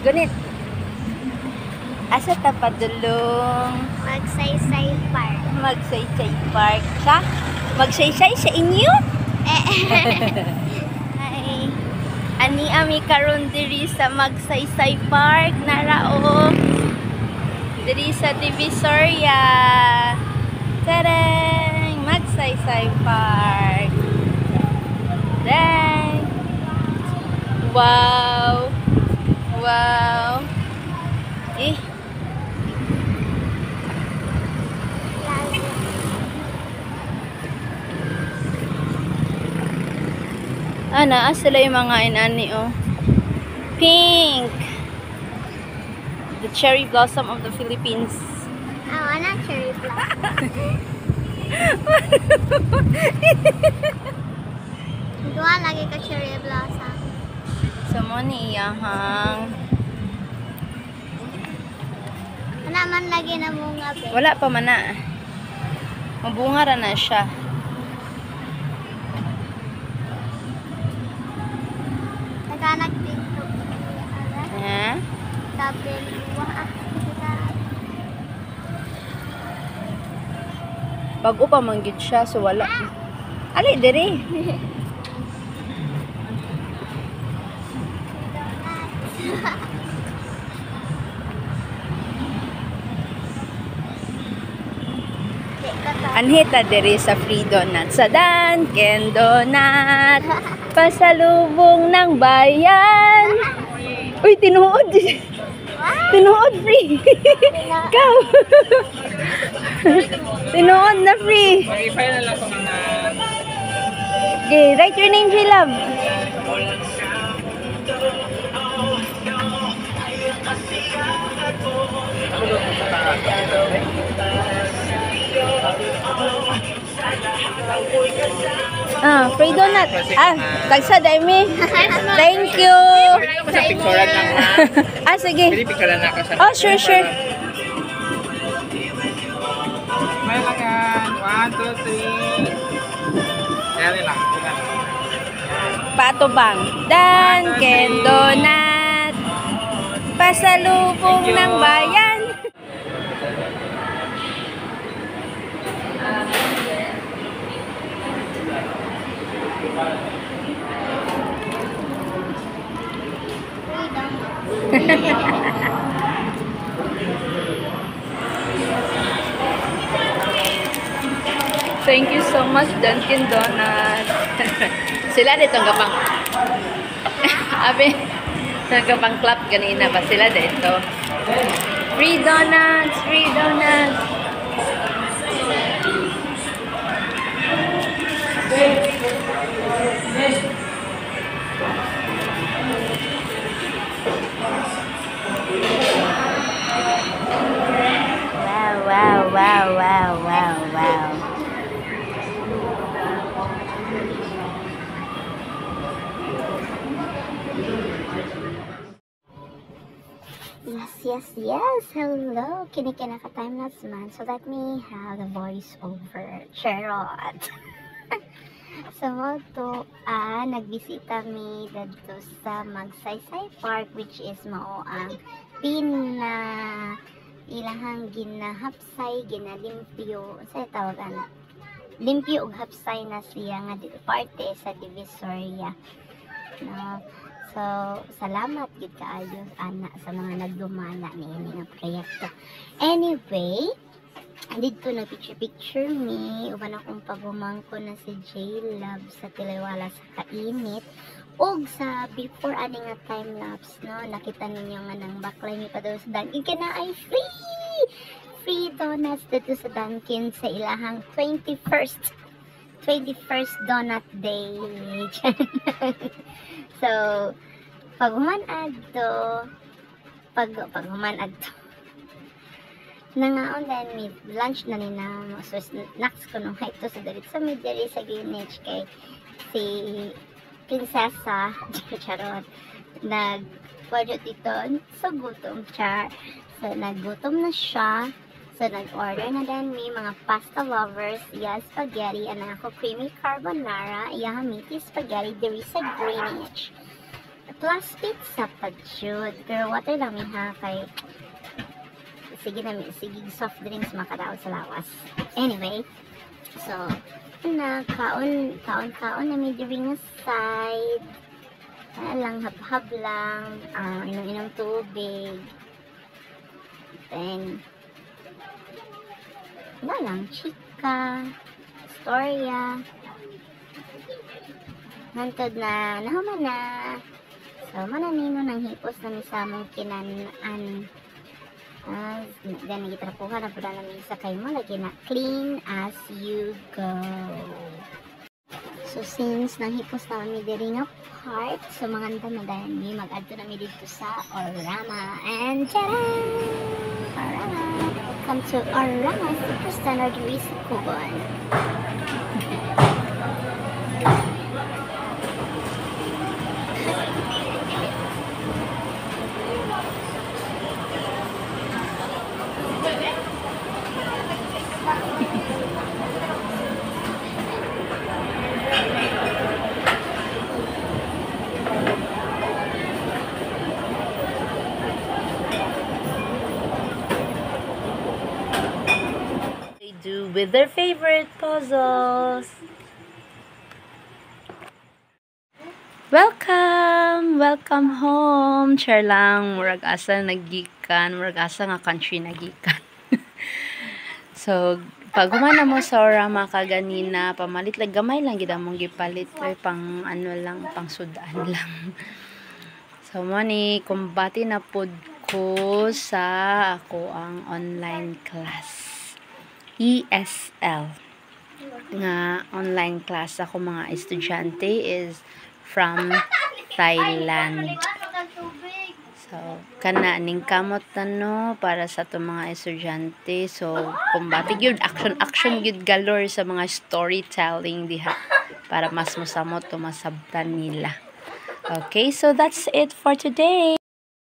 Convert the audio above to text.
Gunit. Asa ta padulong? Magsaysay Park. Magsaysay Park sa? Magsaysay sa inyo? Ay. Ani ami karon diri sa Magsaysay Park narao. Diri sa Divisoria. Tarang! Magsaysay Park. Dang! Wow! Wow! Eh! Ana, sila yung mga inani, oh. Pink! The cherry blossom of the Philippines. I wanna cherry blossom. Dua lagi ka cherry blossom. Sa mo ni iyahang. Wala man lagi na bunga, be. Wala pa man na. Mabunga ra na siya. Nagkanak dito. Ha? Sabi, wah, Bago pa manggit siya, so wala. Ali, diri. Anhita diri sa Free Donut sa Dunkin Donut. Pasalubong ng bayan. Uy, tinuod. Tinuod free. Ikaw. Tinuod na free. Mag-ify na lang sa mga... Okay, write your name, J-Love. Free donut. Tagsa, Daimi. Thank you. Sa picturean lang ha. Sige. Pwede picturean na ako sa... Oh, sure. May lagan. 1, 2, 3. Yan lang. Patubang. Dunkin Donut. Pasalubong ng bayan. Thank you so much, Dunkin Donut. Sila dito ang gapang nagkapang clap kanina pa sila dito. Free donuts, free donuts. Wow. Yes. Hello. Kinikina ka time-lapse man. So let me have the voice over. Charot. So to nagbisita mi dito sa Magsaysay Park, which is mao ang ilahang ginahapsay, ginalimpyo, sa tawagan. Limpyo ug hapsay na siya nga parte sa Divisoria. No. So, salamat gid kaayo ana sa mga nagdumala niini nga proyekto. Anyway, dito na picture me uban akong pagumangko na si J-Love sa Tiliwala sa kainit og sa before ani nga time lapse, no, nakita ninyo nga nang baklay mi pa daw sa Dunkin kana ay free donuts dito sa Dunkin sa ilahang 21st donut day. So, pag human adto nangaon dahil may lunch na nina so snacks ko nung ito sa dalit sa midari sa Greenwich kay si Prinsesa charot nagwadyo dito so gutom siya, so naggutom na siya, so nag-order na din may mga pasta lovers iya spaghetti and ako creamy carbonara iya meaty spaghetti diri sa Greenwich. plus pizza pa jud. Pero water lang mi ha kay sige na sige soft drinks makadaot sa lawas. Anyway, so na kaon na mi diri nga side. Lang hab-hab lang, inom-inom tubig. Then na lang chika, storya. Hantod na nahuman na. So, mananino ng hipos na mi sa mong kinanaan. Then, nagitrapuhan na po na namin sa kayo mo. Lagi na clean as you go. So, since nang hipos na kami diri nga part, so manganda na dahil mi mag-adto na mi dito sa Orama. And tara! Orama! Welcome to Orama Super Standard Risk Kubon. They do with their favorite puzzles. Welcome home. Char lang, murag asa nagikan, murag asa nga country nagikan. So, pag humana mo sa Orama kaganina, pamalit lang gamay lang gid among gipalit or pang ano lang, pang sudaan lang. So, mo ni kumbati na pod ko sa ako ang online class. ESL nga online class ako mga estudyante is from Thailand. So, kana ning kamot no para sa to mga estudyante. So, kumbati gyud action gyud galore sa mga storytelling diha para mas mosamot to masabtan nila. Okay, so that's it for today.